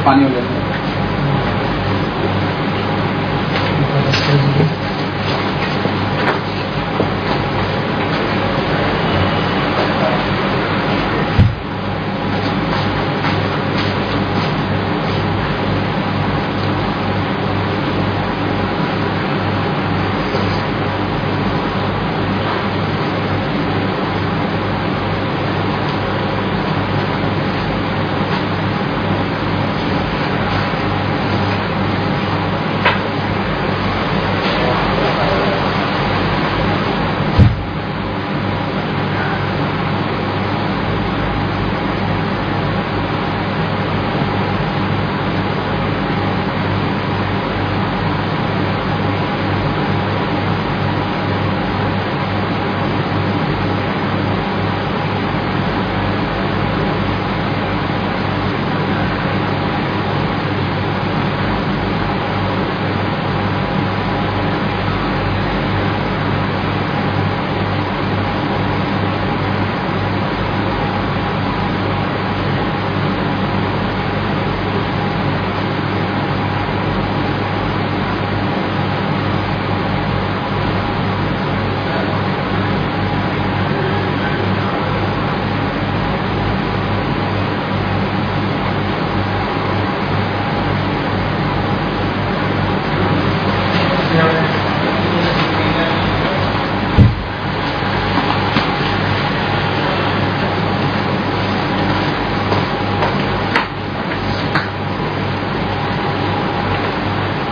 पानी वगैरह।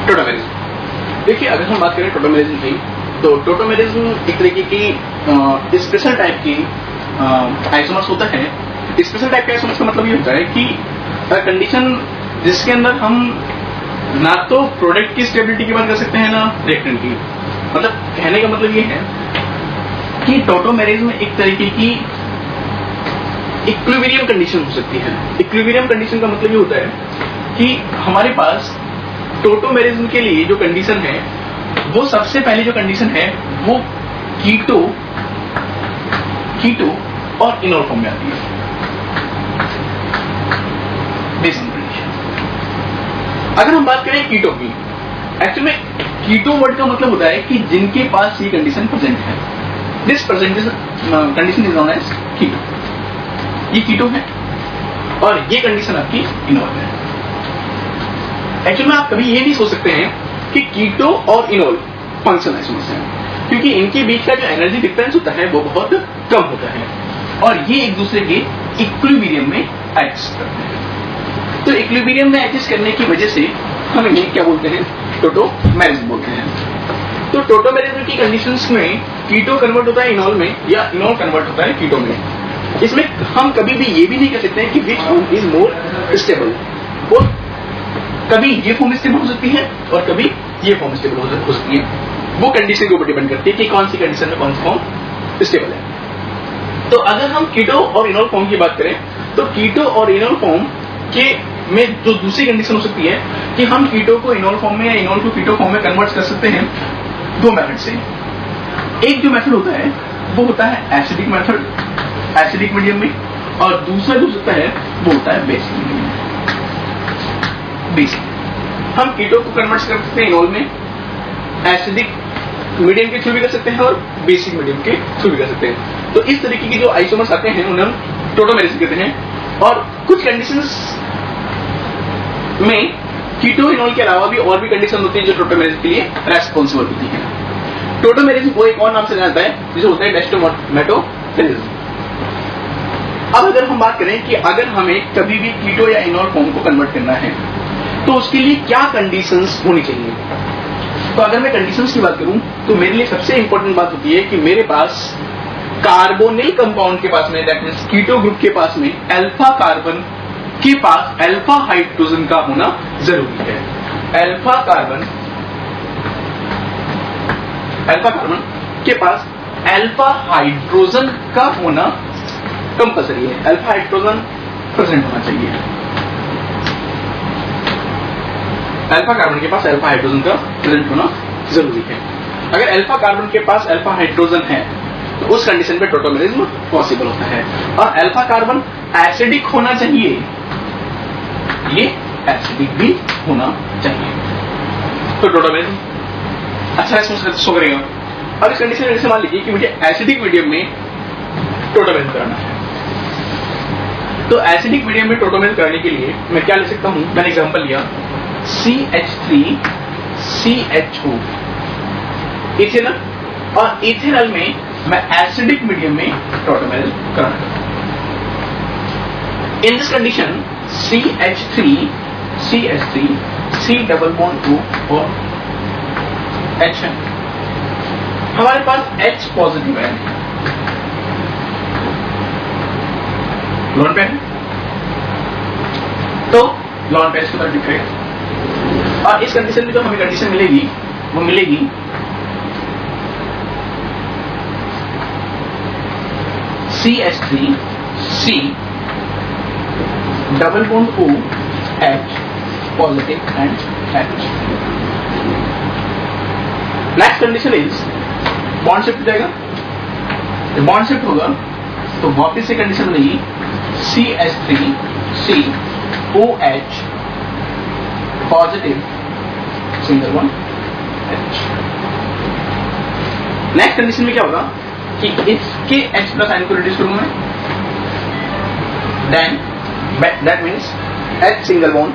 टोटोमेरिज्म। देखिए, अगर हम बात करें टोटोमेरिज्म की, तो टोटोमेरिज्म एक तरीके की स्पेशल टाइप की आइसोमर्स होता है। स्पेशल टाइप के आइसोमर्स का मतलब ये होता है कि कंडीशन जिसके अंदर हम ना तो प्रोडक्ट की स्टेबिलिटी की बात कर सकते हैं, ना रिएक्टेंट की। मतलब कहने का मतलब ये है कि टोटोमेरिज्म एक तरीके की इक्विलिब्रियम कंडीशन हो सकती है। इक्विलिब्रियम कंडीशन का मतलब ये होता है कि हमारे पास टोटोमेरिज्म के लिए जो कंडीशन है, वो सबसे पहली जो कंडीशन है वो कीटो और इनोल फॉर्म में आती है। Basic condition. अगर हम बात करें कीटो की, एक्चुअली में कीटो वर्ड का मतलब होता है कि जिनके पास ये कंडीशन प्रेजेंट है। This present condition is known as keto. ये कीटो है और ये कंडीशन आपकी इनोल है। एक्चुअली में आप कभी ये नहीं सोच सकते हैं कि कीटो और इनोल फंक्शनल आइसोमर्स हैं, क्योंकि इनके बीच का जो एनर्जी डिफरेंस होता है वो बहुत कम होता है और ये एक दूसरे के इक्विलिब्रियम में एडजस्ट करते हैं। तो इक्विलिब्रियम में एडजस्ट करने की वजह से हम इन्हें क्या बोलते हैं? टोटोमेरिज्म बोलते हैं। तो टोटोमेरिज्म की कंडीशंस में कीटो कन्वर्ट होता है इनोल में या इनोल कन्वर्ट होता है कीटो में। इसमें हम कभी भी ये भी नहीं कह सकते हैं कि which form is more stable. वो कभी ये फॉर्म स्टेबल हो सकती है और कभी ये फॉर्म स्टेबल हो सकती है। वो कंडीशन के ऊपर डिपेंड करती है कि कौन सी कंडीशन में कौन सी फॉर्म स्टेबल है। तो अगर हम कीटो और इनोल फॉर्म की बात करें, तो कीटो और इनोल फॉर्म के में जो दूसरी कंडीशन हो सकती है कि हम कीटो को इनोल फॉर्म में या इनोल को कीटो फॉर्म में कन्वर्ट कर सकते हैं दो मेथड से। एक जो मेथड होता है वो होता है एसिडिक मेथड, एसिडिक मीडियम में, और दूसरा जो होता है वो होता है बेसिक मीडियम में। बेसिक हम कीटो को कन्वर्ट कर सकते हैं इनोल में, एसिडिक मीडियम के थ्रू भी कर सकते हैं और बेसिक मीडियम के थ्रू भी कर सकते हैं। तो इस तरीके की जो आइसोमर्स आते हैं उन्हें हम टोटोमेरिज्म कहते हैं। और कुछ कंडीशंस में कीटो इनोल के अलावा भी और भी कंडीशन होती है जो टोटोमेरिज्म के लिए रेस्पॉन्सिबल होती है। टोटोमेरिज्म को एक और नाम से जाना जाता है जिसे होता है डेस्टोमेटोमेरिज्म। अब अगर हम बात करें कि अगर हमें कभी भी कीटो या इनोल फॉर्म को कन्वर्ट करना है तो उसके लिए क्या कंडीशंस होनी चाहिए। तो अगर मैं कंडीशंस की बात करूं तो मेरे लिए सबसे इंपॉर्टेंट बात होती है कि मेरे पास कार्बोनिल कंपाउंड के पास में, दैट मींस कीटो ग्रुप के पास में अल्फा कार्बन के पास अल्फा हाइड्रोजन का होना जरूरी है। अल्फा कार्बन के पास अल्फा हाइड्रोजन का होना कंपल्सरी है। अल्फा हाइड्रोजन प्रेजेंट होना चाहिए। अल्फा कार्बन के पास अल्फा हाइड्रोजन का प्रेजेंट होना जरूरी है। अगर अल्फा कार्बन के पास अल्फा हाइड्रोजन है तो उस कंडीशन पे टोटोमेरिज्म पॉसिबल होता है। और अल्फा कार्बन एसिडिक होना चाहिए, ये एसिडिक भी होना चाहिए। तो टोटोमेरिज्म अच्छा रेस्पॉन्स शो करेगा। अब इस कंडीशन में जैसे मान लीजिए कि मुझे एसिडिक मीडियम में टोटोमेरिज्म कराना है, तो एसिडिक मीडियम में टोटोमेरिज्म कराने के लिए मैं क्या ले सकता हूं, मैंने एग्जांपल लिया CH3CHO इथेनॉल, और इथेनॉल में मैं एसिडिक मीडियम में टोटोमेरिज्म कराना चाहता हूं। In this condition CH3 C double bond O और H है, हमारे पास H पॉजिटिव है, लॉन पेयर है, तो लॉन पेयर इसके तरफ दिखेगा। और इस कंडीशन में जो हमें कंडीशन मिलेगी वो मिलेगी CH3 C double bond O H positive and H। Next condition is bond shift हो जाएगा, जब बॉन्ड शिफ्ट होगा तो वापिस से कंडीशन बनेगी CH3 C OH positive single bond H। Next condition में क्या होगा कि इसके H प्लस आयन को रिड्यूस करूंगा मैं, then that means H single bond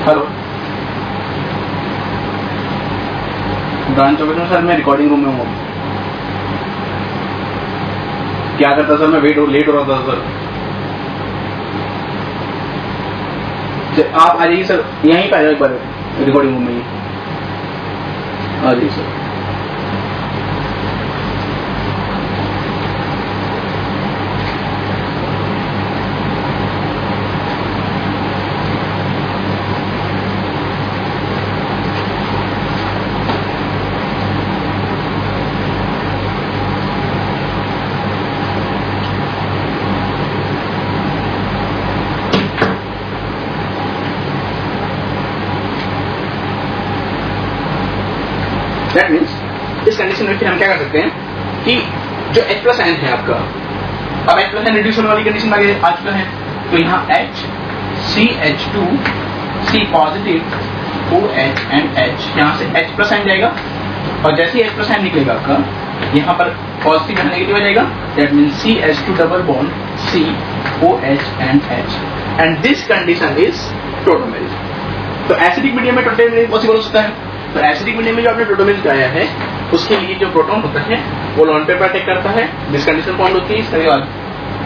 hello branch office में सर मैं रिकॉर्डिंग रूम में हूँ। क्या करता सर, मैं लेट हो रहा था सर। आप आ जाइए सर, यहीं पे आ जाओ एक बार रिकॉर्डिंग रूम में ही आ जाइए सर। दैट मीन्स इस कंडीशन में फिर हम क्या कर सकते हैं कि जो H प्लस आयन है आपका, अब H प्लस आयन रिड्यूस होने वाली कंडीशन में आ चुका है, तो यहाँ H CH2 C positive OH and H, यहाँ से H प्लस आयन जाएगा, और जैसे ही H प्लस आयन निकलेगा आपका यहाँ पर पॉजिटिव यहाँ नेगेटिव आ जाएगा, that means CH2 double bond C OH and H, and this condition is tautomerism. तो एसिडिक मीडियम में टोटोमेरिज्म पॉसिबल हो सकता है। तो एसिडिक मीडियम में जो आपने टोटोमेरिज्म कराया है उसके लिए जो प्रोटॉन होता है वो लॉन पेयर पर अटैक करता है, जिस कंडीशन फॉर्म होती है। इसके बाद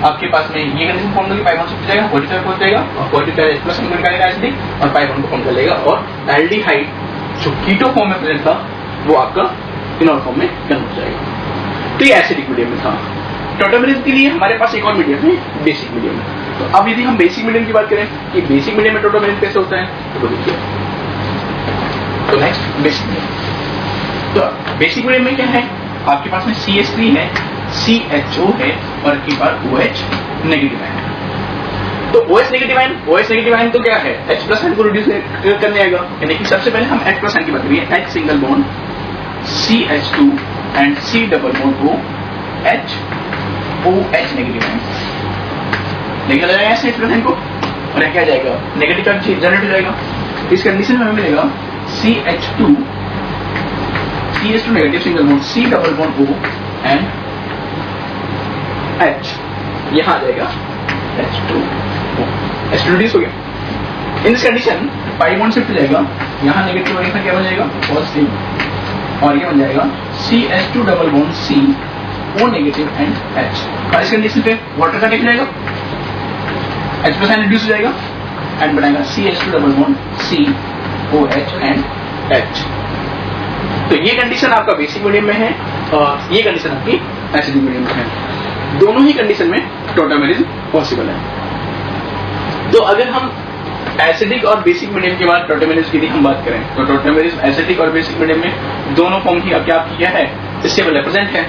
आपके पास में ये कंडीशन फॉर्म होगी, पाई बॉन्ड शिफ्ट हो जाएगा, पॉजिटिव पहुंच जाएगा, और पॉजिटिव H प्लस निकालेगा एसिडिक, और पाई बॉन्ड को फॉर्म कर लेगा, और एल्डिहाइड जो कीटो फॉर्म में प्रेजेंट था वो आपका फिनॉल फॉर्म में कन्वर्ट हो जाएगा। तो ये एसिडिक मीडियम में था। टोटोमेरिज्म के लिए हमारे पास एक और मीडियम है, बेसिक मीडियम। तो अब यदि हम बेसिक मीडियम की बात करें कि बेसिक मीडियम में टोटोमेरिज्म कैसे होता है, तो देखिए। तो नेक्स्ट बेसिक मीडियम। तो बेसिक मीडियम में क्या है, आपके पास में CH3 है, CHO है, और आपके पास OH नेगेटिव आयन है। तो OH नेगेटिव आयन तो क्या है, H प्लस आयन को रिड्यूस करने आएगा, यानी कि सबसे पहले हम H प्लस आयन की बात करेंगे, H single bond CH2 and C double bond OH OH negative ion निकल जाएगा H प्लस आयन को, और क्या जाएगा नेगेटिव चार्ज जनरेट हो जाएगा। इस कंडीशन में हमें मिलेगा CH2 negative single bond C double bond O and H, यहां आ जाएगा H2O रिड्यूस हो गया। In this condition pi bond shift हो जाएगा, यहां नेगेटिव और यहां क्या बन जाएगा पॉजिटिव, और ये बन जाएगा CH2 double bond C O negative and H। और इस कंडीशन पे वाटर का टेक जाएगा, H प्लस आयन रिड्यूस हो जाएगा एंड बनाएगा CH2 double bond C OH and H। तो ये कंडीशन आपका बेसिक मीडियम में है, और ये कंडीशन आपकी एसिडिक मीडियम में है। दोनों ही कंडीशन में टोटोमेरिज्म पॉसिबल है। तो अगर हम एसिडिक और बेसिक मीडियम के बाद टोटोमेरिज्म की हम बात करें, तो टोटोमेरिज्म एसिडिक और बेसिक मीडियम में दोनों फॉर्म की क्या किया है, स्टेबल है, प्रेजेंट है।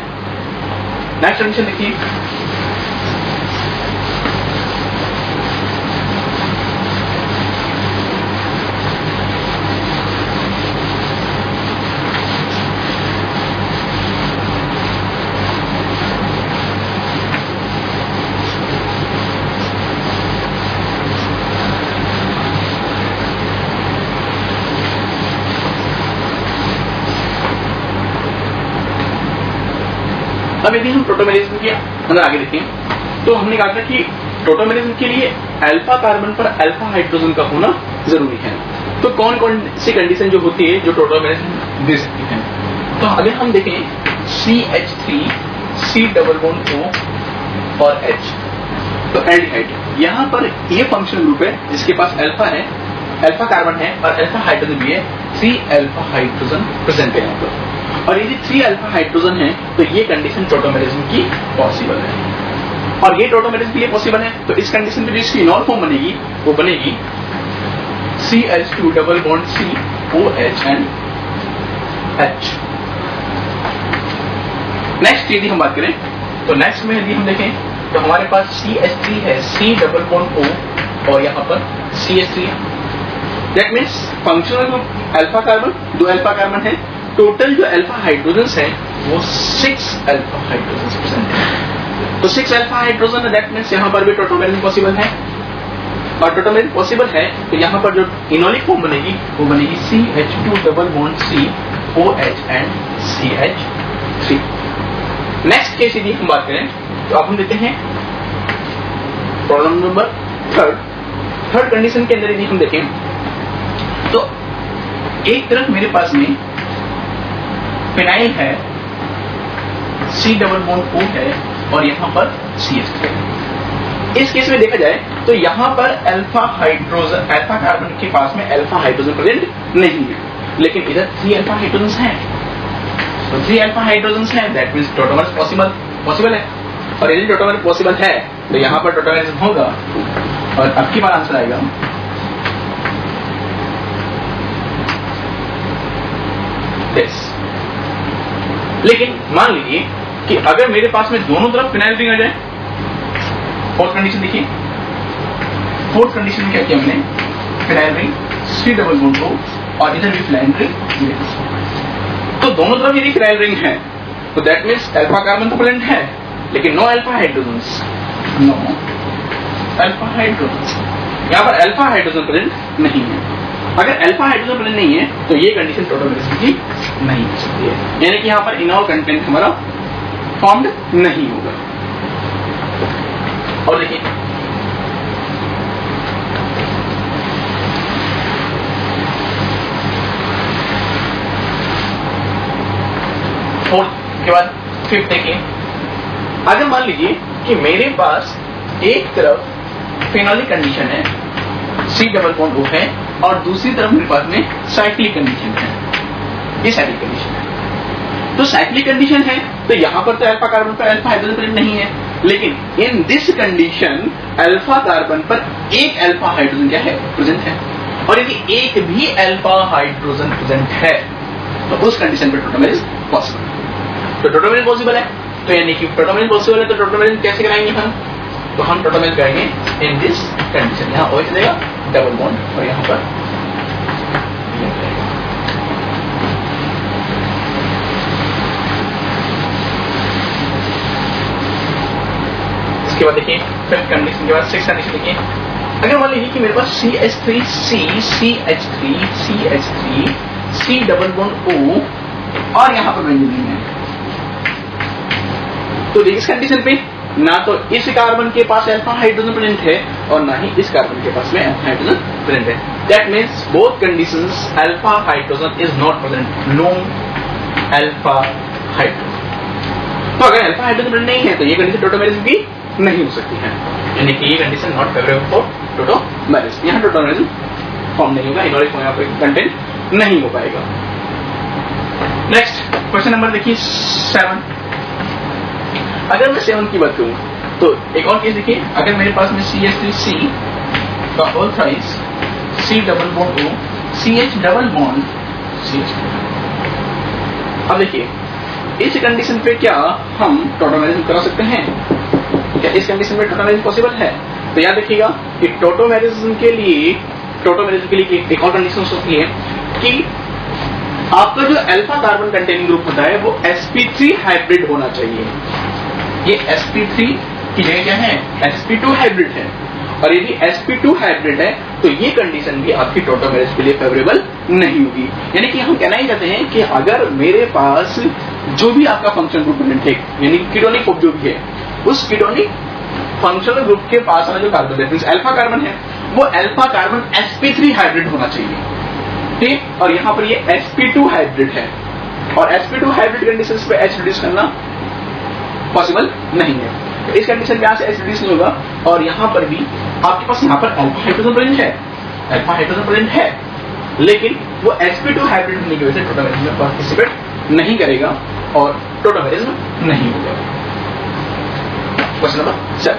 नेक्स्ट कंडीशन देखिए, अब यदि हम टोटोमेरिज्म के अंदर आगे देखें तो हमने कहा था कि टोटोमेरिज्म के लिए अल्फा कार्बन पर अल्फा हाइड्रोजन का होना जरूरी है। तो कौन कौन सी कंडीशन जो होती है जो टोटोमेरिज्म दे सकती है? तो अगर हम देखें CH3 C double bond O और H, तो एल्डिहाइड, यहाँ पर ये फंक्शनल ग्रुप है जिसके पास अल्फा है, अल्फा कार्बन है और अल्फा हाइड्रोजन भी है, 3 अल्फा हाइड्रोजन प्रेजेंट है यहाँ पर। और यदि 3 अल्फा हाइड्रोजन है तो ये कंडीशन टोटोमेरिज्म की पॉसिबल है। और ये टोटोमेरिज्म के लिए पॉसिबल है तो इस कंडीशन पे जिसकी इनॉल फॉर्म बनेगी वो बनेगी CH2 double bond C OH and H। Next यदि हम बात करें तो नेक्स्ट में यदि हम देखें तो हमारे पास CH3 है, C डबल बॉन्ड O और यहाँ पर CH3। That means functional group alpha carbon, 2 alpha carbon है, टोटल जो अल्फा हाइड्रोजन है वो 6 अल्फा हाइड्रोजन प्रेजेंट है। तो 6 अल्फा हाइड्रोजन है, दैट मीन्स यहाँ पर भी टोटोमेरिज्म पॉसिबल है। और टोटोमेरिज्म पॉसिबल है तो यहाँ पर जो इनोलिक फॉर्म बनेगी वो बनेगी CH2 double bond C OH and CH3। Next case यदि हम बात करें तो अब हम देते हैं प्रॉब्लम नंबर थर्ड कंडीशन के अंदर यदि हम देखें तो एक तरफ मेरे पास में फिनाइल है, C डबल बॉन्ड O है और यहाँ पर CH3 है। इस केस में देखा जाए तो यहाँ पर अल्फा कार्बन के पास में अल्फा हाइड्रोजन प्रेजेंट नहीं है, लेकिन इधर 3 अल्फा हाइड्रोजन हैं। तो 3 अल्फा हाइड्रोजन हैं, दैट मींस टोटोमेरिज्म पॉसिबल है। और यदि टोटोमेरिज्म पॉसिबल है तो यहाँ पर टोटोमेरिज्म होगा और अब की बार आंसर आएगा यस। लेकिन मान लीजिए कि अगर मेरे पास में दोनों तरफ फिनाइल रिंग आ जाए, फोर्थ कंडीशन देखिए, फोर्थ कंडीशन में क्या किया हमने, phenyl ring C double bond O और इधर भी फिनाइल रिंग। तो दोनों तरफ यदि फिनाइल रिंग है तो दैट मीन्स अल्फा कार्बन तो प्रेजेंट है लेकिन no alpha hydrogen, no alpha hydrogen. यहाँ पर अल्फा हाइड्रोजन प्रेजेंट नहीं है। अगर अल्फा हाइड्रोजन प्रेजेंट नहीं है तो ये कंडीशन टोटोमेरिज्म की नहीं हो सकती है, यानी कि यहाँ पर इनॉल कंटेंट हमारा फॉर्म्ड नहीं होगा। और देखिए फोर्थ के बाद फिफ्थ देखिए, अगर मान लीजिए कि मेरे पास एक तरफ फिनोलिक कंडीशन है, C डबल बॉन्ड O है और दूसरी तरफ मेरे पास में साइक्लिक कंडीशन है, ये साइक्लिक कंडीशन है। तो साइक्लिक कंडीशन है तो यहां पर तो अल्फा कार्बन पर अल्फा हाइड्रोजन प्रेजेंट नहीं है, लेकिन in this condition alpha carbon पर एक अल्फा हाइड्रोजन क्या है, प्रेजेंट है। और यदि एक भी अल्फा हाइड्रोजन प्रेजेंट है तो उस कंडीशन पर टोटोमेरिज्म पॉसिबल। तो टोटोमेरिज्म पॉसिबल है तो यानी कि टोटोमेरिज्म पॉसिबल है तो टोटोमेरिज्म कैसे कराएंगे हम, तो हम टोटोमेरिज्म करेंगे इन दिस कंडीशन। यहाँ OH चलेगा डबल बॉन्ड और यहाँ पर इसके बाद देखिए फिफ्थ कंडीशन के बाद सिक्स्थ कंडीशन देखिए, अगर मान लीजिए कि मेरे पास CH3 C double bond O और यहाँ पर बेंजीन है, तो इस कंडीशन पे ना तो इस कार्बन के पास अल्फा हाइड्रोजन प्रेजेंट है और ना ही इस कार्बन के पास में अल्फा हाइड्रोजन प्रेजेंट है। That means both conditions alpha hydrogen is not present, no alpha hydrogen. तो अगर अल्फा हाइड्रोजन प्रेजेंट नहीं है तो ये कंडीशन टोटोमेरिज्म की नहीं हो सकती है, यानी कि ये condition not favourable for tautomerism. यहाँ टोटोमेरिज्म फॉर्म नहीं होगा, इनॉलिक यहाँ पर कंटेंट नहीं हो पाएगा। नेक्स्ट क्वेश्चन नंबर देखिए 7। अगर मैं 7 की बात करूं तो एक और केस देखिए, अगर मेरे पास में CH3C का whole thrice C double bond O CH double bond CH। अब देखिए इस कंडीशन पे क्या हम टोटोमेरिज्म करा सकते हैं, क्या इस कंडीशन में टोटोमेरिज्म पॉसिबल है? तो याद रखिएगा कि टोटोमेरिज्म के लिए एक और कंडीशन होती है कि आपका जो अल्फा कार्बन कंटेनिंग ग्रुप होता है वो sp3 हाइब्रिड होना चाहिए। ये sp3 की जगह क्या है, sp2 हाइब्रिड है। और यदि sp2 हाइब्रिड है तो ये कंडीशन भी आपकी टोटोमेरेज के लिए फेवरेबल नहीं होगी। यानी कि हम कहना ही चाहते हैं कि अगर मेरे पास जो भी आपका फंक्शनल ग्रुप प्रेजेंट है, यानी कीटोनिक ग्रुप जो भी है, उस कीटोनिक फंक्शनल ग्रुप के पास वाला जो carbon that means alpha carbon है, वो अल्फा कार्बन sp3 हाइब्रिड होना चाहिए, ठीक। और यहाँ पर ये sp2 हाइब्रिड है, और sp2 हाइब्रिड कंडीशंस पे H रिड्यूस करना पॉसिबल नहीं है। तो इस कंडीशन में यहाँ से H रिड्यूस नहीं होगा, और यहाँ पर भी आपके पास यहाँ पर अल्फा हाइड्रोजन प्रेजेंट है, अल्फा हाइड्रोजन प्रेजेंट है, लेकिन वो sp2 हाइब्रिड होने की वजह से टोटोमेरेज में पार्टिसिपेट नहीं करेगा और टोटोमेरेज नहीं होगा। क्वेश्चन नंबर 7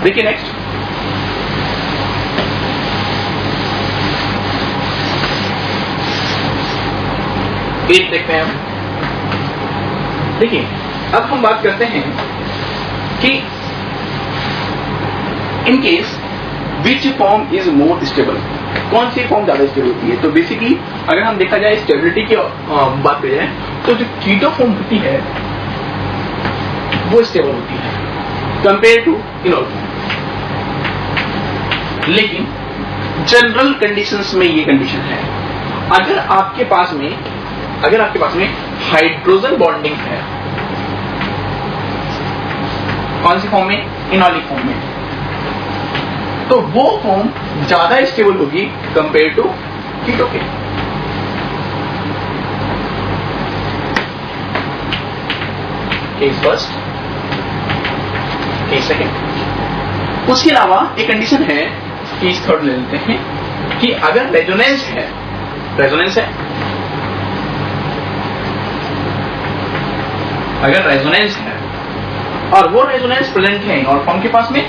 देखिए नेक्स्ट। एक देखते हैं हम। देखिए अब हम बात करते हैं कि in case which form is more stable, कौन सी फॉर्म ज्यादा स्टेबल होती है। तो बेसिकली अगर हम देखा जाए स्टेबिलिटी की बात करें तो जो कीटो फॉर्म होती है वो स्टेबल होती है कंपेयर टू इनॉल फॉर्म। लेकिन जनरल कंडीशंस में ये कंडीशन है, अगर आपके पास में हाइड्रोजन बॉन्डिंग है, कौन सी फॉर्म में, इनॉलिक फॉर्म में, तो वो फॉर्म ज्यादा स्टेबल होगी कंपेयर टू कीटो के। Case first, case second. उसके अलावा एक कंडीशन है, केस थर्ड ले लेते हैं, कि अगर रेजोनेंस है, अगर रेजोनेंस है और वो रेजोनेंस प्रेजेंट है और फॉर्म के पास में,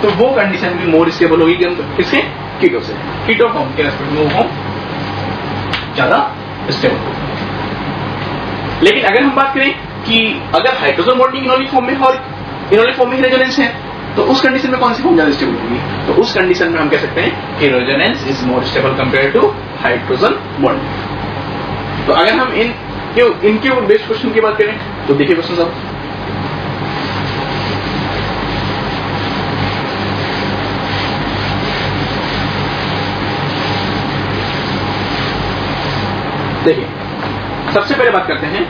तो वो कंडीशन भी मोर स्टेबल होगी किससे, कीटो से। कीटो फॉर्म के रेस्पेक्ट में वो फॉर्म ज्यादा स्टेबल होगी। लेकिन अगर हम बात करें कि अगर हाइड्रोजन बॉन्डिंग इनॉलिक फॉर्म में और इनॉलिक फॉर्म में रेजोनेंस है, तो उस कंडीशन में कौन सी फॉर्म ज्यादा स्टेबल होगी। तो उस कंडीशन में हम कह सकते हैं कि resonance is more stable compare to hydrogen bonding. तो अगर हम इनके ऊपर बेस्ड क्वेश्चन की बात करें तो देखिए क्वेश्चन साहब, देखिए सबसे पहले बात करते हैं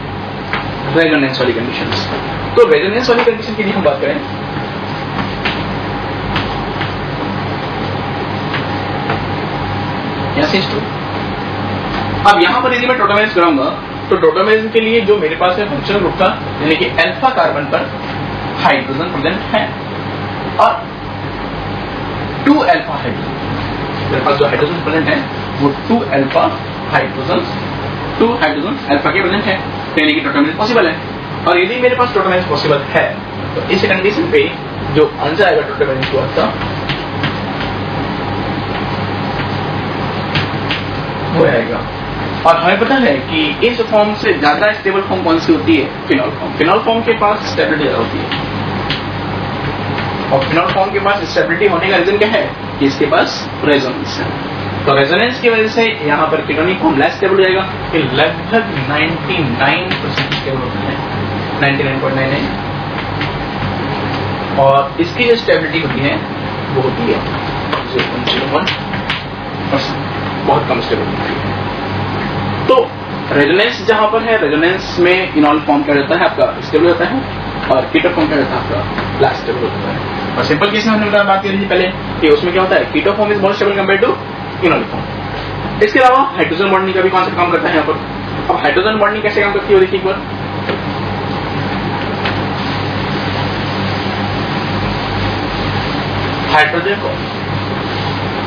रेजोनेंस वाली कंडीशंस। तो रेजोनेंस वाली कंडीशन की हम बात करें, यहां से अब यहां पर यदि मैं टोटोमेरेज कराऊंगा तो टोटोमेरेज के लिए जो मेरे पास है फंक्शनल ग्रुप का, यानी कि अल्फा कार्बन पर हाइड्रोजन प्रेजेंट है और 2 अल्फा हाइड्रोजन, मेरे पास जो हाइड्रोजन प्रेजेंट है वो 2 अल्फा हाइड्रोजन अल्फा के प्रेजेंट है, यानी कि टोटोमेरेज पॉसिबल है। और यदि मेरे पास टोटोमेरेज पॉसिबल है तो इस कंडीशन पे जो आंसर आएगा टोटोमेरेज को आपका वो आएगा। और हमें पता है कि इस फॉर्म से ज्यादा स्टेबल फॉर्म कौन सी होती है, फिनॉल फॉर्म। फिनॉल फॉर्म के पास स्टेबिलिटी ज्यादा होती है, और फिनॉल फॉर्म के पास स्टेबिलिटी होने का रीजन क्या है कि इसके पास रेजोनेंस है। तो रेजोनेंस की वजह से यहाँ पर कीटोनिक फॉर्म लेस स्टेबल हो जाएगा, कि लगभग 99% स्टेबल होता है, 99.99। और इसकी जो स्टेबिलिटी होती है वो होती है 0.01%, बहुत कम स्टेबल होती है। तो रेजोनेंस जहां पर है, रेजोनेंस में इनॉल फॉर्म क्या रहता है आपका स्टेबल होता है, और कीटो फॉर्म क्या रहता है आपका लेस स्टेबल होता है। और सिंपल केस में हमने बात करी थी पहले कि उसमें क्या होता है, keto form is more stable compare to enol form. इसके अलावा हाइड्रोजन बॉन्डिंग का भी कॉन्सेप्ट काम करता है यहाँ पर। अब हाइड्रोजन बॉन्डिंग कैसे काम करती है देखिए एक बार। हाइड्रोजन को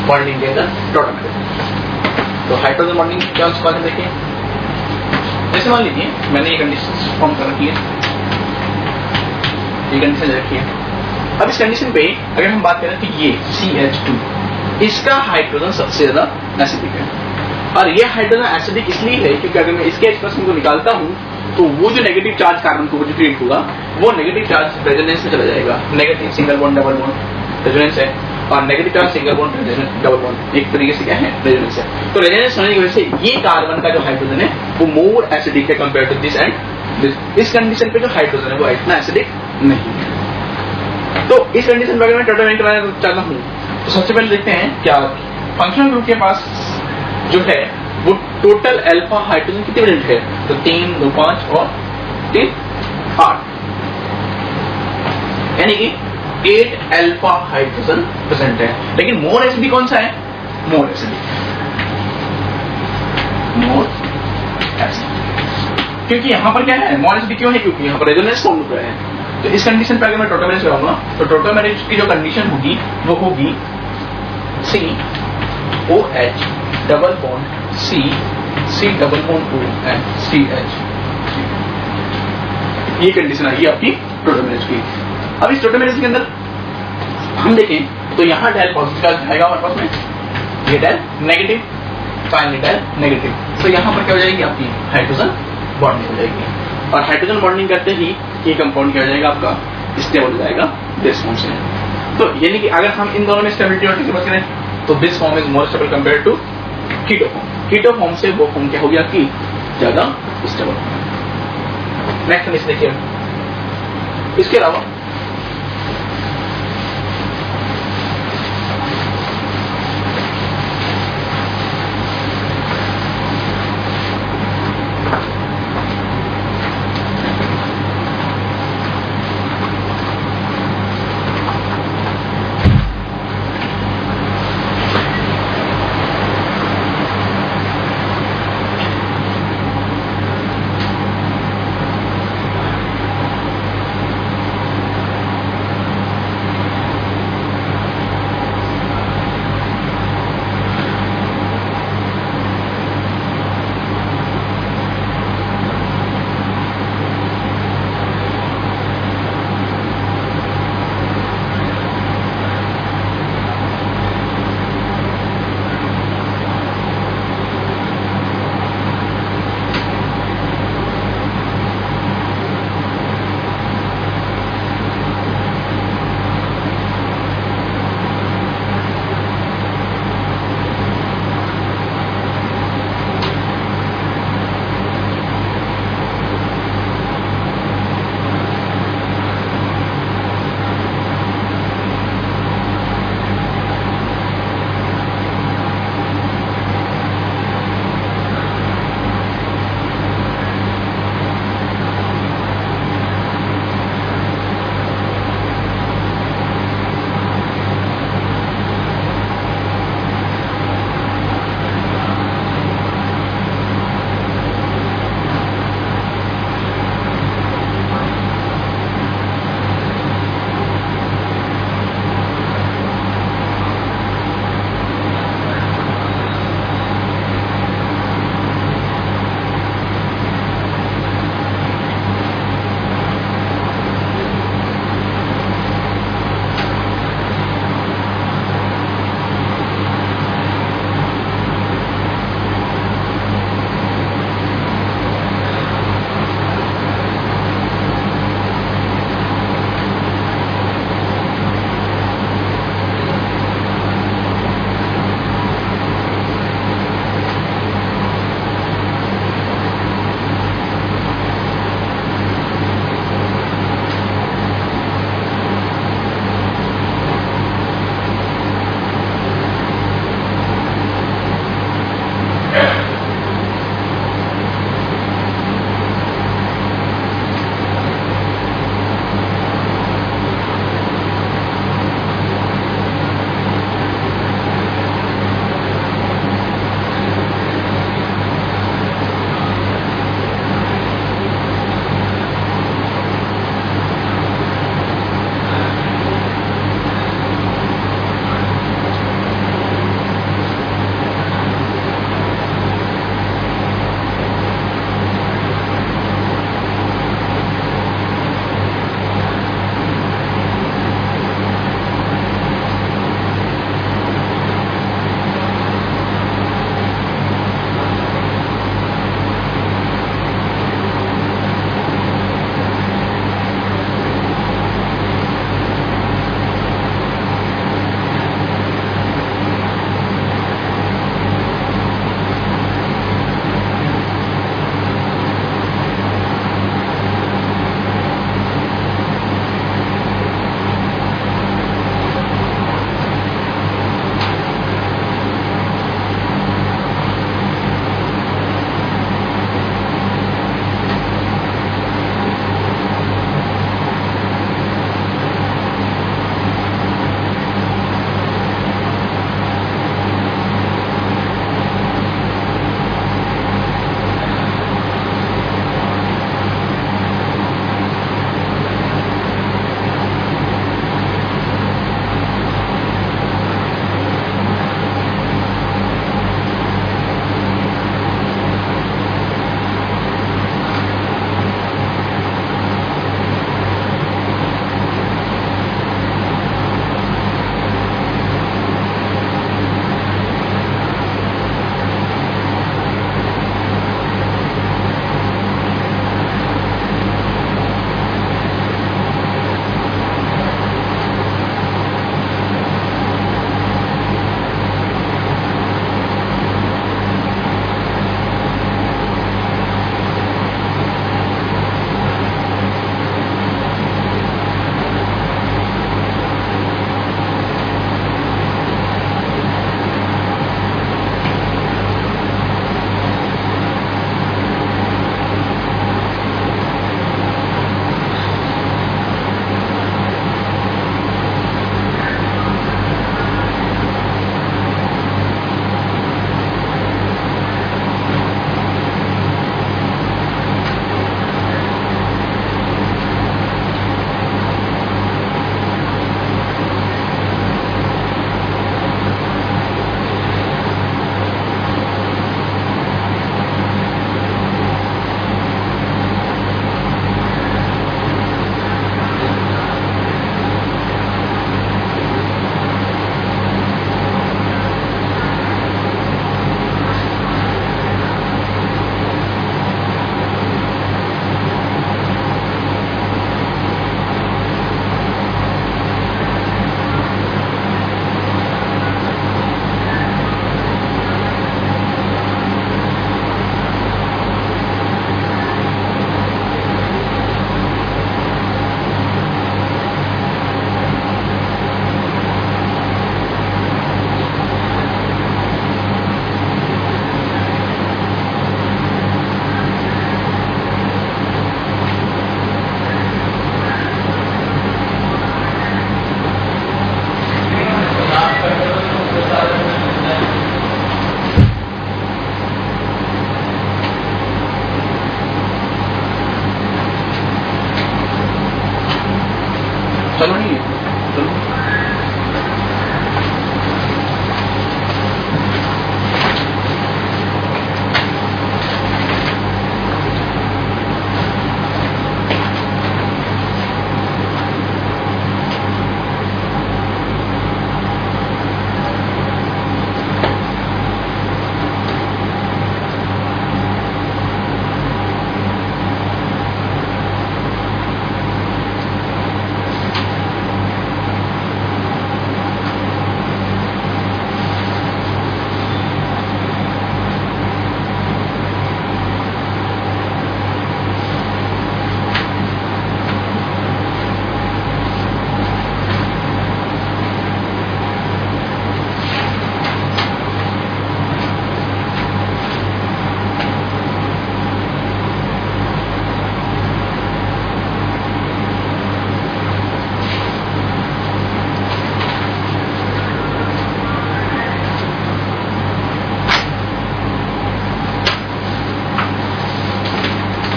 बॉन्डिंग के अंदर टोटोमेरेज, तो हाइड्रोजन बॉन्डिंग क्या उसके बाद देखिए, जैसे मान लीजिए मैंने ये कंडीशन फॉर्म कर रखी है, ये कंडीशन रखी है। अब इस कंडीशन पे अगर हम बात करें कि ये CH2 इसका हाइड्रोजन सबसे ज्यादा एसिडिक है, और ये हाइड्रोजन एसिडिक इसलिए है क्योंकि अगर मैं इसके एक्सप्रेशन को निकालता हूं तो वो जो नेगेटिव चार्ज कार्बन को जो क्रिएट होगा वो नेगेटिव चार्ज रेजोनेंस में चला जाएगा। Negative single bond double bond resonance है, और negative charge single bond double bond एक तरीके से क्या है, रेजोनेंस है। तो रेजोनेंस होने की वजह से ये कार्बन का जो हाइड्रोजन है वो मोर एसिडिक है compare to this and this. इस कंडीशन पे जो हाइड्रोजन है वो इतना एसिडिक नहीं है। तो इस कंडीशन पर अगर मैं टोटल कराना चाहता हूँ तो सबसे पहले देखते हैं क्या फंक्शनल ग्रुप के पास जो है वो टोटल अल्फा हाइड्रोजन कितने प्रेजेंट है, तो 3, 2, 5 और 3, 8, यानी कि 8 अल्फा हाइड्रोजन प्रेजेंट है। लेकिन मोर एसिडिक कौन सा है, मोर एसिडिक, मोर एसिडिक, क्योंकि यहां पर क्या है मोर एसिडिक क्यों है, क्योंकि यहां पर रेजोनेंस फॉर्म हो रहा है। तो इस कंडीशन पर अगर मैं टोटल मैरिज कराऊंगा तो टोटल मैरिज की जो कंडीशन होगी वो होगी COH double bond C double bond O and CH। ये कंडीशन आएगी आपकी टोटल मैरिज की। अब इस टोटल मैरिज के अंदर हम देखें तो यहाँ डायल पॉजिटिव जाएगा हमारे पास में, ये dial negative, finally dial negative, तो यहाँ पर क्या हो जाएगी आपकी हाइड्रोजन बॉन्डिंग हो जाएगी। और हाइड्रोजन बॉन्डिंग करते ही ये कंपाउंड क्या हो जाएगा आपका स्टेबल हो जाएगा बेस फॉर्म से। तो यानी कि अगर हम इन दोनों में स्टेबिलिटी और बात करें तो base form is more stable compare to keto form. Keto form से वो फॉर्म क्या हो गया कि ज्यादा स्टेबल। नेक्स्ट हम इसे देखिए। इसके अलावा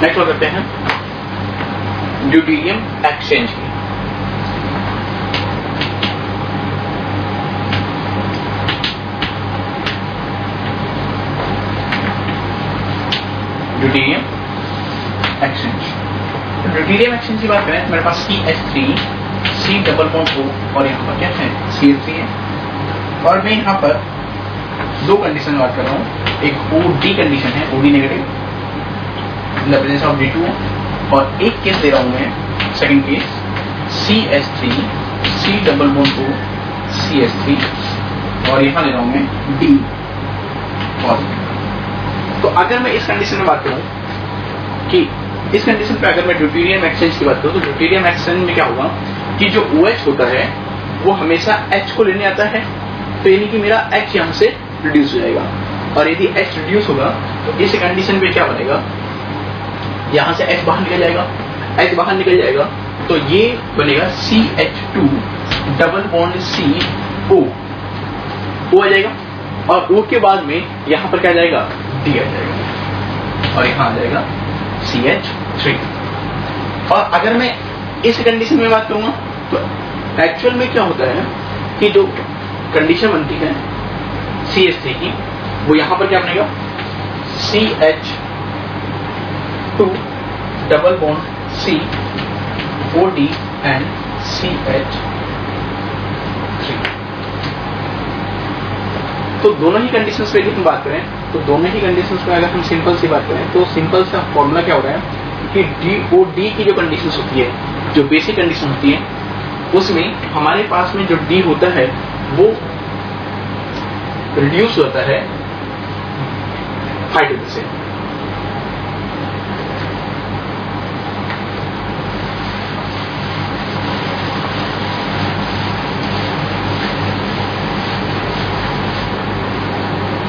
नेक्स्ट बात करते हैं ड्यूटेरियम एक्सचेंज की। ड्यूटेरियम एक्सचेंज, ड्यूटेरियम एक्सचेंज की बात करें तो मेरे पास CH3 C double bond O और यहाँ पर क्या है CH3 है, और मैं यहाँ पर दो कंडीशन में बात कर रहा हूँ। एक OD कंडीशन है, OD negative in the presence of D2, और एक केस दे रहा हूँ मैं second case CH3 C double bond O CH3, और यहाँ ले रहा हूँ मैं D पॉजिटिव। तो अगर मैं इस कंडीशन में बात करूं कि इस कंडीशन पे अगर मैं ड्यूटेरियम एक्सचेंज की बात करूं तो ड्यूटेरियम एक्सचेंज में क्या होगा कि जो OH होता है वो हमेशा H को लेने आता है, तो यानी कि मेरा H यहां से रिड्यूस हो जाएगा, और यदि H रिड्यूस होगा तो इस कंडीशन पे क्या बनेगा, यहां से H बाहर निकल जाएगा, H बाहर निकल जाएगा तो ये बनेगा CH2 double bond C O आ जाएगा, और O के बाद में यहां पर क्या जाएगा D आ जाएगा, और यहां आ जाएगा CH3। और अगर मैं इस कंडीशन में बात करूंगा तो एक्चुअल में क्या होता है कि जो कंडीशन बनती है CH3 की वो यहां पर क्या बनेगा CH2 double bond C OD and CH3। तो दोनों ही कंडीशंस पे यदि हम बात करें तो दोनों ही कंडीशंस में अगर हम सिंपल सी बात करें तो सिंपल सा फॉर्मूला क्या हो रहा है कि DOD की जो कंडीशंस होती है, जो बेसिक कंडीशन होती है, उसमें हमारे पास में जो D होता है वो रिड्यूस होता है हाइड्रोजन से।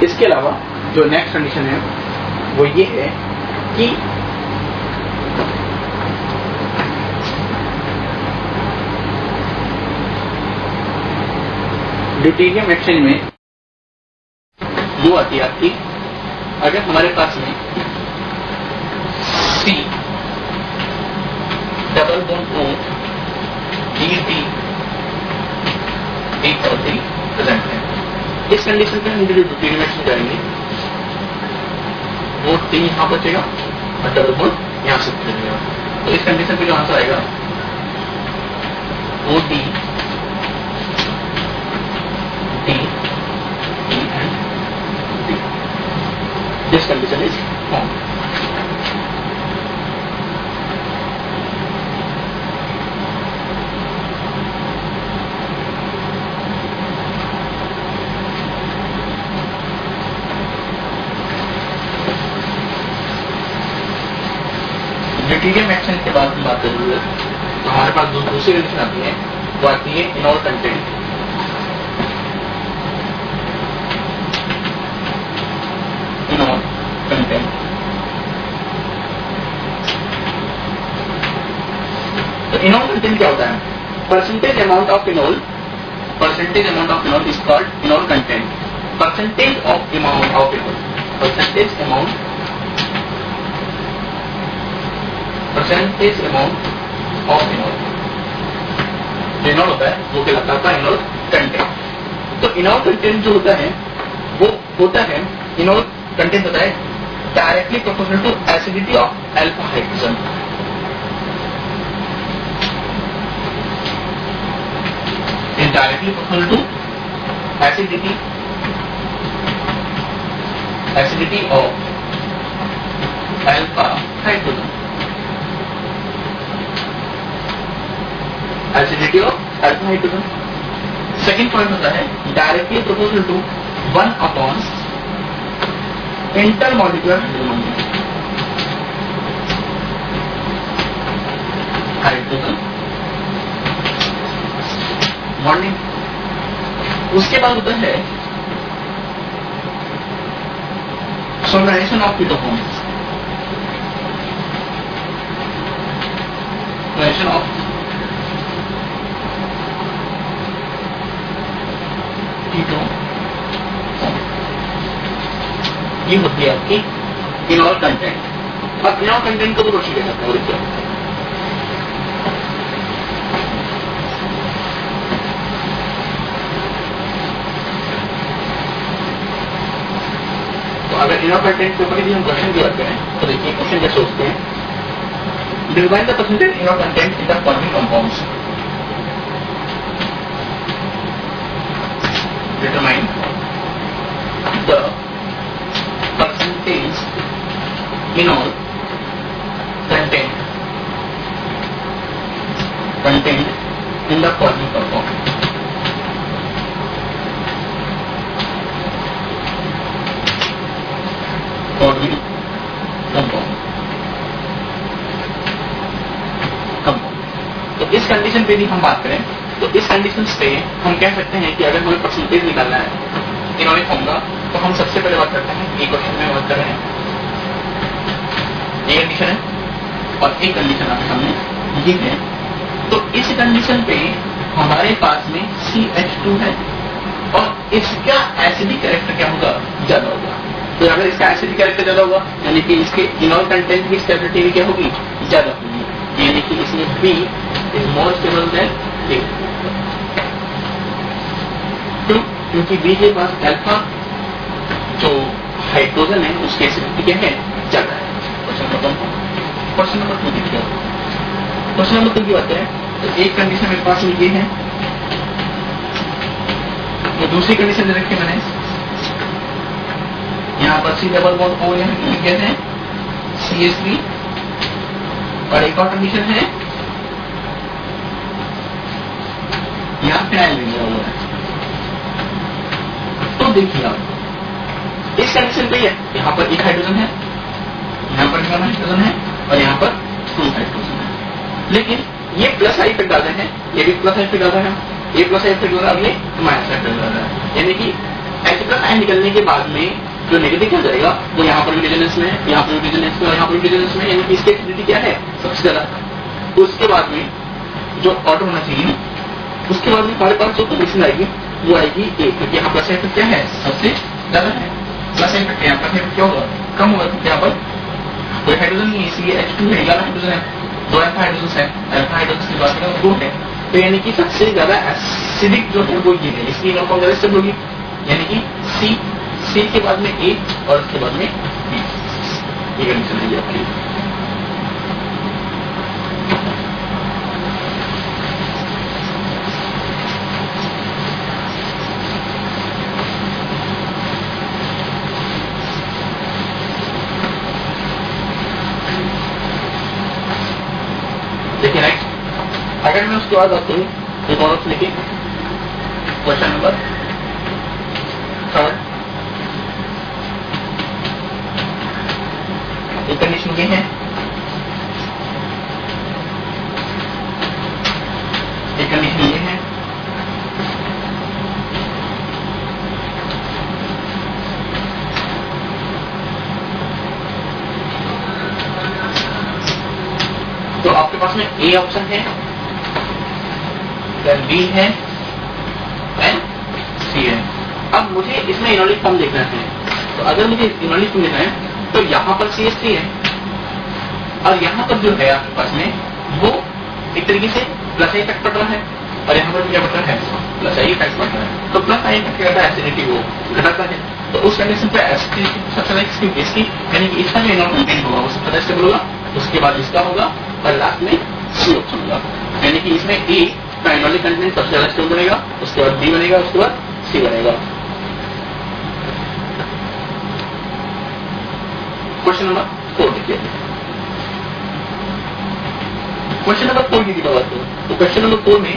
इसके अलावा जो नेक्स्ट कंडीशन है वो ये है कि ड्यूटेरियम एक्सचेंज में वो आती है आपकी, अगर हमारे पास में C double bond O D present है, इस कंडीशन पे हम जो ड्यूटेरियम एक्सचेंज करेंगे वो D यहाँ बचेगा और डबल बॉन्ड यहाँ से बचेगा। तो इस कंडीशन पे जो आंसर आएगा वो D and D। This condition is form. Deuterium exchange के बाद हम बात करेंगे तो हमारे पास जो दूसरी कंडीशन आती है वो आती है इनॉल कंटेंट। इनॉल कंटेंट तो इनॉल कंटेंट क्या होता है, percentage amount of इनॉल, percentage amount of इनॉल is called इनॉल content. Percentage of amount of इनॉल, percentage amount, percentage amount of इनॉल, इनॉल होता है वो कहलाता है इनॉल कंटेंट। तो इनॉल कंटेंट जो होता है वो होता है, इनॉल कंटेंट होता है directly proportional to acidity of alpha hydrogen. Is directly proportional to acidity, acidity of alpha hydrogen, acidity of alpha hydrogen. Second point होता है directly proportional to 1 upon intermolecular hydrogen bonding. उसके बाद होता है solarization of keto forms, solarization of ये होती है आपकी इनॉल कंटेंट। अब इनर कंटेंट को भी रोशन कर सकते हैं। तो अगर इनर कंटेंट के ऊपर यदि हम क्वेश्चन की बात करें तो देखिए क्वेश्चन क्या सोचते हैं, divide the percentage inner content in the following compounds, determine the percentage enol content in the following compound. Following compound. तो इस कंडीशन पे भी हम बात करें तो इस कंडीशन पे हम कह सकते हैं कि अगर हमें परसेंटेज निकालना है इनॉर्गेनिक फॉर्म का तो हम सबसे पहले बात करते हैं, एक क्वेश्चन में बात कर रहे हैं, ये कंडीशन है और एक कंडीशन आपके सामने ये है। तो इस कंडीशन पे हमारे पास में CH2 है और इसका एसिडिक कैरेक्टर क्या होगा, ज्यादा होगा। तो अगर इसका एसिडिक कैरेक्टर ज्यादा होगा यानी कि इसके इनॉर्गेनिक कंटेंट की स्टेबिलिटी भी क्या होगी, ज्यादा होगी, यानी कि इसमें B is more stable then A। क्यों? क्योंकि B के पास अल्फा जो हाइड्रोजन है उसकी एसिडिटी क्या है, ज्यादा है। क्वेश्चन नंबर 2 देखिए, क्वेश्चन नंबर 2 की बात करें तो एक कंडीशन मेरे पास ये है, वो दूसरी कंडीशन दे रखी है मैंने, यहाँ पर C डबल बॉन्ड O कहते हैं CH3 और एक और कंडीशन है यहाँ फिनाइल लिया हुआ है। तो देखिए आप इस कंडीशन पे यहाँ पर एक हाइड्रोजन है, यहाँ पर हाइड्रोजन है और यहाँ पर 2 हाइड्रोजन है, लेकिन ये प्लस आई इफेक्ट डालते हैं, ये भी प्लस आई इफेक्ट डाल रहा है, ये प्लस आई इफेक्ट डाल रहा है, ये माइनस आई इफेक्ट डाल रहा है, यानी कि H प्लस आई निकलने के बाद में जो नेगेटिव क्या जाएगा वो यहाँ पर भी रेजोनेंस में, यहाँ पर भी रेजोनेंस में और यहाँ पर भी रेजोनेंस में, यानी कि इसकी एसिडिटी क्या है, सबसे ज्यादा। उसके बाद में जो ऑर्डर होना चाहिए उसके बाद में हमारे पास जो कंडीशन आएगी वो आएगी ए, क्योंकि यहाँ प्लस इफेक्ट क्या है, सबसे ज्यादा है। प्लस इफेक्ट यहाँ प्लस इफेक्ट क्या होगा, कम होगा, क्योंकि यहाँ पर कोई हाइड्रोजन नहीं है, इसलिए H2 है, 11 हाइड्रोजन है, 2 अल्फा हाइड्रोजन है, अल्फा हाइड्रोजन की बात करें 2 है, तो यानी कि सबसे ज्यादा एसिडिक जो है वो ये है, इसकी नॉर्मल ज्यादा स्टेबल होगी, यानी कि C के बाद में A और उसके बाद में B, ये कंडीशन है आपकी। देखिए राइट, अगर मैं उसके बाद बात करूं एक और लिखिए क्वेश्चन नंबर 3, एक कंडीशन ये है, एक कंडीशन ये है, तो आपके पास में ए ऑप्शन है, देन बी है, देन सी है। अब मुझे इसमें इनॉर्गेनिक फॉर्म देखना है, तो अगर मुझे इनॉर्गेनिक फॉर्म देखना है तो यहाँ पर CH3 है और यहाँ पर जो है आपके पास में वो एक तरीके से प्लस आई इफेक्ट पड़ रहा है और यहाँ पर क्या पड़ रहा है, प्लस आई इफेक्ट पड़ रहा है। तो प्लस आई इफेक्ट क्या करता है, एसिडिटी को घटाता है, तो उस कंडीशन पे एसिडिटी सबसे ज्यादा इसकी यानी कि इसका जो इनॉर्गेनिक कंटेंट होगा वो सबसे ज्यादा स्टेबल होगा, उसके बाद इसका होगा और लास्ट में सी ऑप्शन होगा, यानी कि इसमें ए का इनॉर्गेनिक कंटेंट सबसे ज्यादा स्टेबल बनेगा, उसके बाद बी बनेगा, उसके बाद सी बनेगा। क्वेश्चन नंबर 4 देखिए, क्वेश्चन नंबर 4 की बात करूं तो क्वेश्चन नंबर 4 में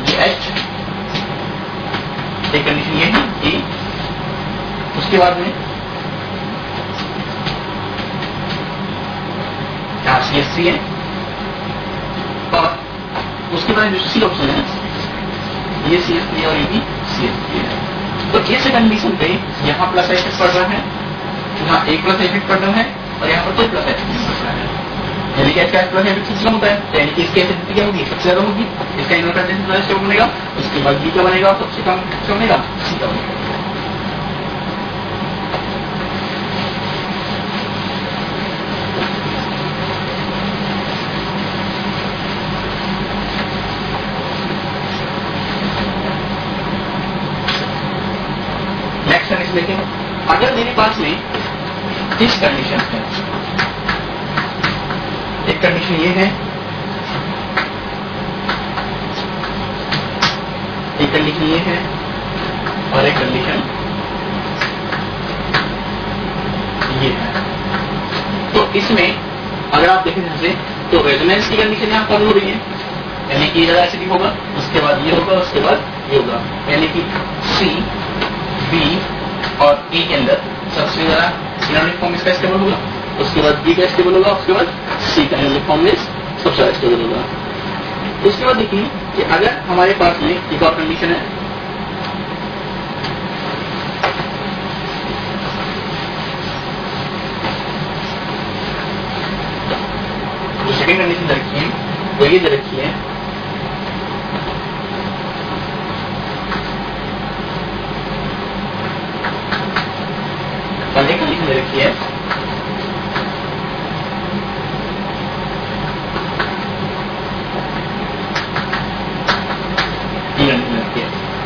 ये H, एक कंडीशन ये है ए, उसके बाद में यहाँ CH3 है और उसके बाद जो सी ऑप्शन है ये CH3 और ये भी CH3 है। तो इस कंडीशन पे यहाँ प्लस इफेक्ट पड़ रहा है, यहाँ एक प्लस इफेक्ट पड़ रहा है और यहाँ पर कोई प्लस इफेक्ट पड़ रहा है, यानी कि इसका प्लस इफेक्ट सबसे कम होता है, तो यानी कि इसकी एसिडिटी क्या होगी, सबसे ज्यादा होगी, इसका इनर कंटेंट प्लस स्टेबल बनेगा, उसके बाद बी का बनेगा, सबसे कम बनेगा सी का बनेगा। नेक्स्ट कंडीशन देखें, अगर मेरे पास में इस कंडीशन है, एक कंडीशन ये है, एक कंडीशन ये है और एक कंडीशन ये है, तो इसमें अगर आप देखें ध्यान से तो रेजोनेंस की कंडीशन यहाँ फॉलो हो रही है, यानी कि ज्यादा एसिडिक होगा, उसके बाद ये होगा, उसके बाद ये होगा, यानी कि सी, बी और ए के अंदर सबसे ज्यादा इनॉर्गेनिक फॉर्म इसका स्टेबल होगा, उसके बाद बी का स्टेबल होगा, उसके बाद सी का इनॉर्गेनिक फॉर्म में सबसे ज्यादा स्टेबल होगा। उसके बाद देखिए कि अगर हमारे पास में एक और कंडीशन है, जो सेकेंड कंडीशन दे रखी है वो ये दे रखी है, और एक कंडीशन दे रखी है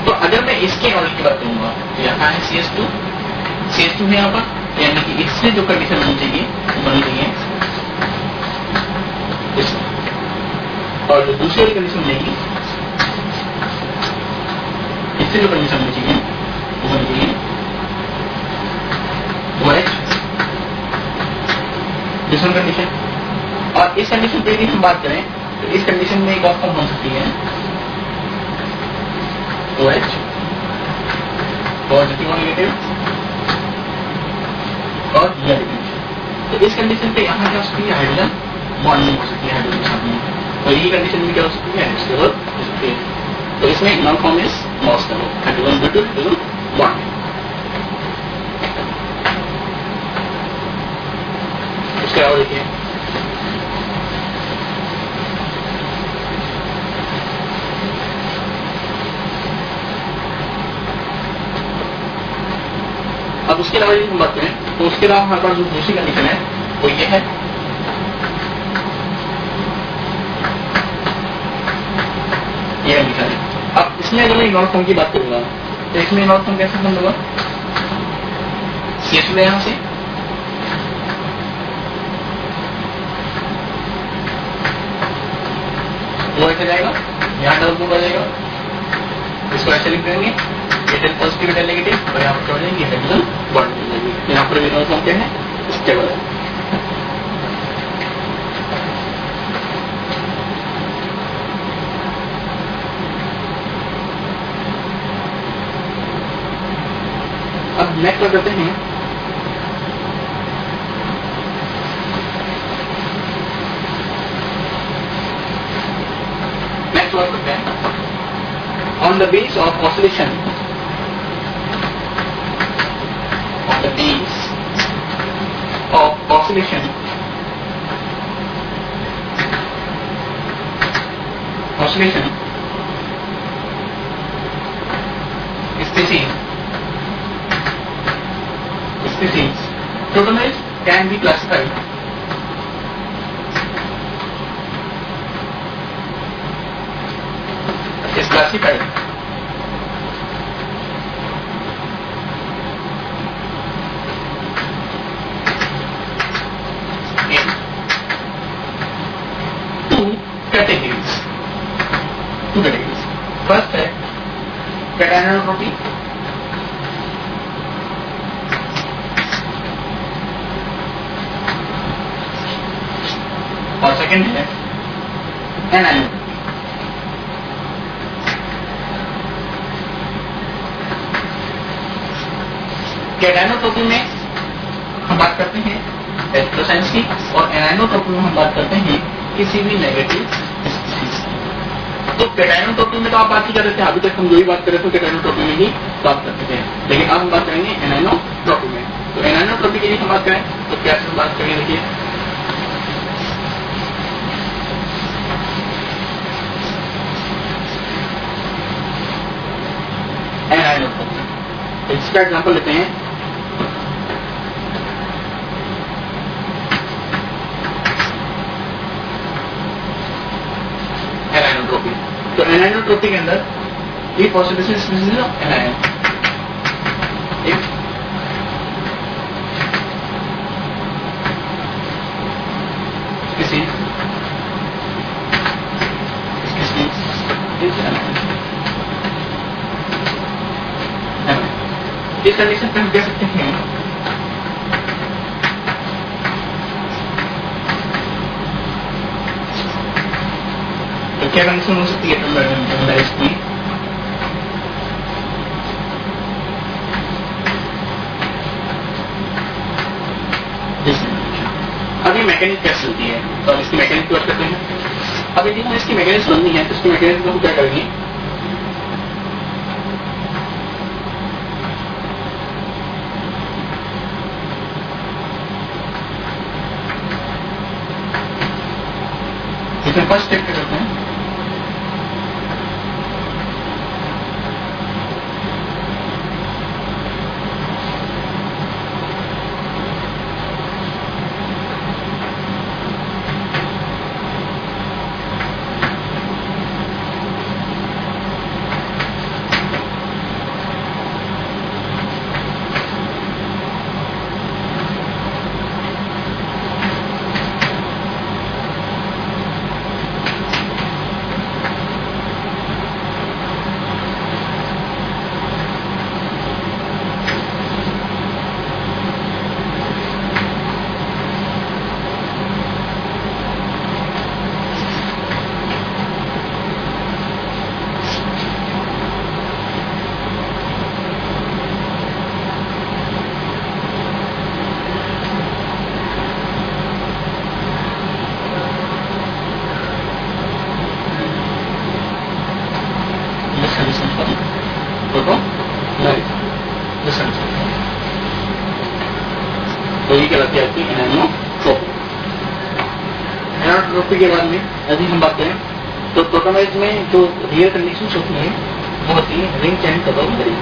तो अगर मैं इसके ऑर्डर की बात करूंगा तो यहाँ है CH2, CH2 है यहाँ पर, यानी कि इससे जो कंडीशन बननी चाहिए वो बननी चाहिए इसमें, और जो दूसरी वाली कंडीशन मिलेगी इससे जो कंडीशन बननी चाहिए वो बननी चाहिए OH, दूसरी कंडीशन। और इस कंडीशन पे यदि हम बात करें तो इस कंडीशन में एक और फॉर्म बन सकती है OH, पॉजिटिव और नेगेटिव, और नेगेटिव। तो इस कंडीशन पे यहाँ क्या हो सकती है, हाइड्रोजन बॉन्डिंग हो सकती है हाइड्रोजन के साथ में, तो यही कंडीशन में क्या हो सकती है, स्टेबल हो सकती है। तो इसमें non farm is non stable, hydrogen hydrogen bond. उसके अलावा देखिए अब उसके अलावा यदि हम बात करें तो उसके अलावा हमारे पास जो दूसरी कंडीशन है वो ये है, ये कंडीशन है। अब इसमें अगर मैं नॉन फॉर्म की बात करूंगा तो इसमें नॉन फॉर्म कैसे फॉर्म होगा, CH2 यहां से वो ऐसे जाएगा, यहाँ डबल बॉन्ड आ जाएगा, इसको ऐसे लिख देंगे, ये पॉजिटिव है नेगेटिव, और यहाँ पर क्या हो जाएगी हाइड्रोजन बॉन्ड मिल जाएगी। यहाँ पर भी नॉन फॉर्म क्या है, स्टेबल है। अब नेक्स्ट क्या करते हैं, on the base of oscillation, on the base of oscillation, oscillation species protonase can be classified is classified in two categories. First है कैटायनोट्रोपी, और सेकंड है एनायनोट्रोपी। कैटायनोट्रोपी में हम बात करते हैं एलेक्ट्रोसाइंस की, और एनायनोट्रोपी में हम बात करते हैं किसी भी नेगेटिव स्पीशीज की। तो कैटायनोट्रोपी में तो आप बात ही कर रहे थे, अभी तक हम जो भी बात कर रहे थे कैटायनोट्रोपी में ही बात करते थे, लेकिन अब हम बात करेंगे एनायनोट्रोपी में। तो एनायनोट्रोपी की यदि हम बात करें तो क्या हम बात करेंगे, देखिए एनायनोट्रोपी, इसका एग्जांपल लेते हैं एनायनोट्रोपी। तो एनायनोट्रोपी के अंदर ये पॉसिबिलिटी एनायन, इस कंडीशन पे हम कह सकते हैं तो क्या कंडीशन हो सकती है टर्मिनलाइज की? अब ये मैकेनिक कैसे चलती है तो हम इसकी मैकेनिक की बात करते हैं। अब यदि हमें इसकी मैकेनिक समझनी है तो इसकी मैकेनिक हम क्या करेंगे? इसमें फर्स्ट स्टेप क्या करते हैं? तो ये कहलाती है आपकी एनानोट्रोपी। एनानोट्रोपी के बाद में यदि हम बात करें तो टोटोमेरिज में जो रियल कंडीशंस होती हैं वो होती है रिंग चेन टोटोमेरिज।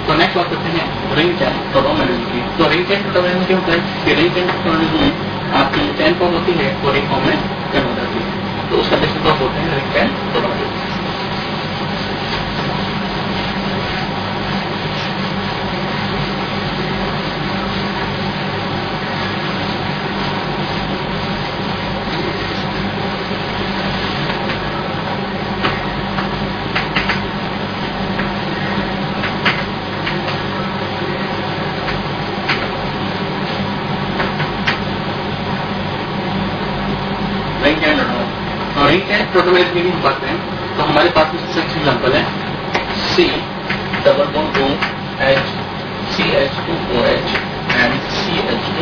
तो नेक्स्ट बात करते हैं रिंग चेन टोटोमेरिज की। तो रिंग चेन टोटोमेरिज में क्या होता है कि रिंग चेन टोटोमेरिज में आपकी चेन फॉर्म होती है वो रिंग फॉर्म में कन्वर्ट होती है। तो उसका बेसिक होते हैं रिंग चेन टोटोमेरिज। रिंग चेन टोटोमेरिज में भी हम बात करें तो हमारे पास में सिक्स एग्जाम्पल है C double bond O H CH2OH and CH2।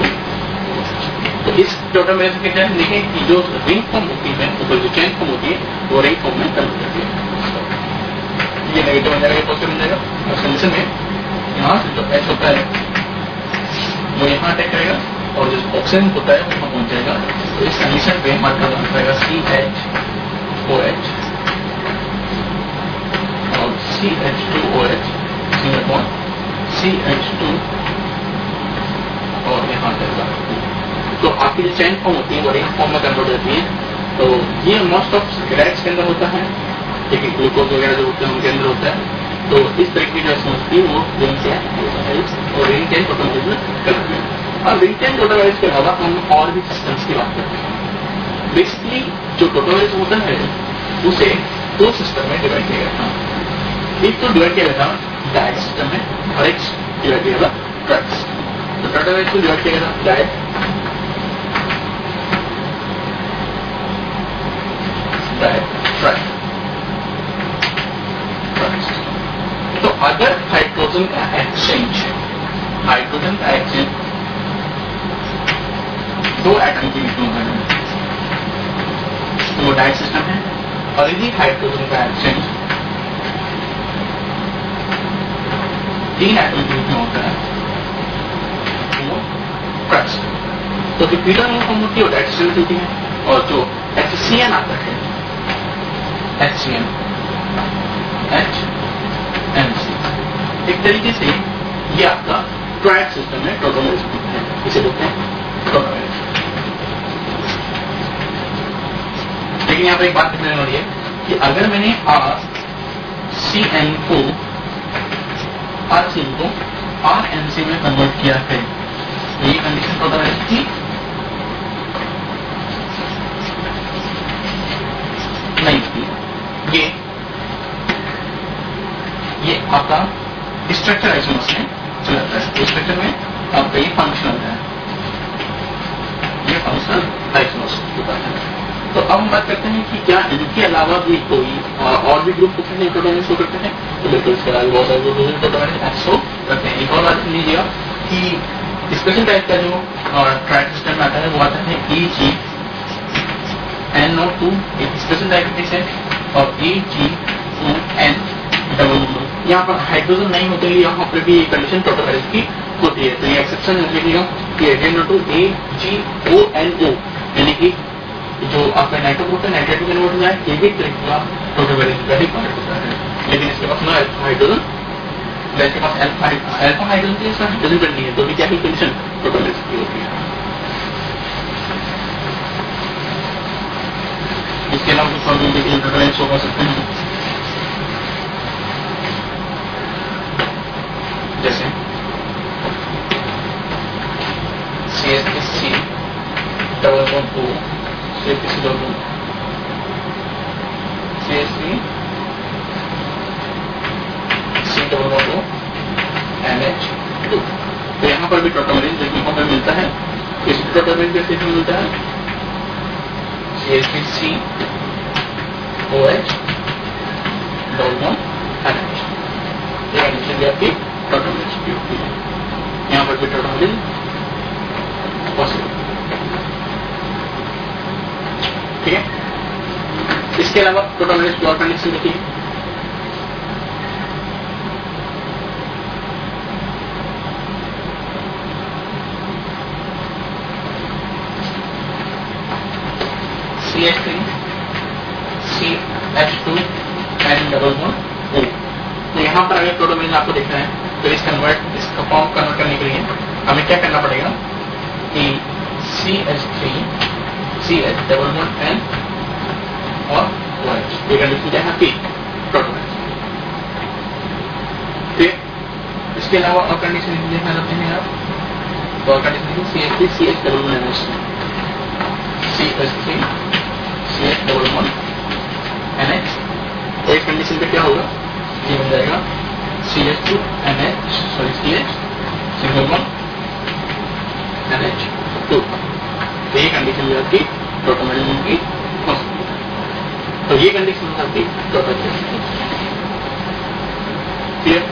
तो इस टोटोमेरिज के तहत देखें कि जो रिंग फॉर्म होती है ऊपर जो चेन फॉर्म होती है वो रिंग फॉर्म में कन्वर्ट होती है। ये नेगेटिव बन जाएगा, ये पॉजिटिव बन जाएगा। उस कंडीशन में यहाँ से जो H होता है वो यहाँ अटैक करेगा और जो ऑक्सीजन होता है वो वहाँ पहुंच जाएगा। तो इस कंडीशन पे हमारे पास बन जाएगा CH2OH और CH2OH सिंगल बॉन्ड CH2 और यहाँ जाएगा। तो आपकी जो चेन फॉर्म होती है वो रिंग फॉर्म में कन्वर्ट होती है। तो ये मोस्ट ऑफ ग्रेड्स के अंदर होता है, लेकिन ग्लूकोज वगैरह जो होते हैं उनके अंदर होता है। तो इस तरह की जो समझती है वो रिंग चेन और रिंग चेन टोटोमेरिज में कन्वर्ट है। अब रिंग चेन टोटोमेरिज के अलावा हम और भी सिस्टम्स की बात करते हैं। बेसिकली जो टोटोमेरिज होता है उसे दो सिस्टम में डिवाइड किया गया था। एक तो डिवाइड किया गया था डायट सिस्टम में और एक डिवाइड किया गया था ट्रैक सिस्टम। तो टोटोमेरिज को डिवाइड किया गया था डायट ट्रैक। तो अगर हाइड्रोजन का एक्सचेंज दो एटम के बीच में होता है तो वो डायट सिस्टम है। और यदि हाइड्रोजन का एक्सचेंज तीन एटम के बीच में होता है तो वो ट्रैक सिस्टम। तो जो पीटर फॉर्म होती है वो डायट सिस्टम होती है और जो HCN आता है HCN HNC एक तरीके से ये आपका ट्रायड सिस्टम है टोटोमेरिज है, इसे बोलते हैं टोटोमेरिज। लेकिन यहाँ पर एक बात कहने वाली है कि अगर मैंने RCN को RNC में कन्वर्ट किया है तो ये कंडीशन टोटोमेरिज थी नहीं थी। ये आपका स्ट्रक्चर आइसोमर्स में चला जाता है। स्ट्रक्चर में आपका ये फंक्शनल है, ये फंक्शनल आइसोमर्स होता है। तो अब हम बात करते हैं कि क्या इनके अलावा भी कोई और भी ग्रुप होते हैं टोटोमेरिक शो करते हैं? तो बिल्कुल इसके अलावा बहुत सारे ग्रुप टोटोमेरिक शो करते हैं। एक और बात लीजिएगा कि स्पेशल टाइप का जो ट्रैक सिस्टम आता है वो आता है EGNO2, एक स्पेशल टाइप है, और EGON डबल बॉन्ड। यहाँ पर हाइड्रोजन नहीं होते, यहाँ पर भी कंडीशन टोटोमेरिक की होती है। तो ये एक्सेप्शन लिखिएगा कि AGNO2 AGONO, यानी कि जो आपका नाइट्रो ग्रुप है नाइट्रेट में कन्वर्ट हो जाए, ये भी ट्रिक का टोटोमेरिक का ही पार्ट होता है। लेकिन इसके पास नो अल्फा हाइड्रोजन, इसके पास अल्फा हाइड्रोजन की इसमें हाइड्रोजन बन नहीं है, तो भी क्या ही कंडीशन टोटोमेरिक की होती है। इसके अलावा कुछ और भी टोटोमेरिक शो कर सकते हैं, जैसे CH3C double bond O, CH3C double bond CH3C double bond O NH2। तो यहाँ पर भी टोटोमेरिक देखने को हमें मिलता है। इस टोटोमेरिक देखने को मिलता है CH3C OH double bond NH। ये कंडीशन भी आपकी टोटोमेरिक की होती है। यहाँ पर भी टोटोमेरिक पॉसिबल, ठीक है। इसके अलावा टोटोमेरिक की और कंडीशन देखिए, CH3 CH2 N double bond O। तो यहाँ पर अगर टोटोमेरिक आपको देखना है तो इसका फॉर्म कन्वर्ट करने के लिए हमें क्या करना पड़ेगा कि CH3 CH double bond N और OH, ये कंडीशन क्या है आपकी टोटोमेरिक। फिर इसके अलावा और कंडीशन देखना चाहते हैं आप, तो और condition CH3 CH double bond NH, CH3 CH double bond NH। तो इस कंडीशन पे क्या होगा, ये बन जाएगा CH2 NH, sorry CH single bond NH2। तो ये कंडीशन जो आपकी टोटोमेरिक की पॉसिबल है। तो ये कंडीशन आपकी टोटोमेरिक। क्लियर?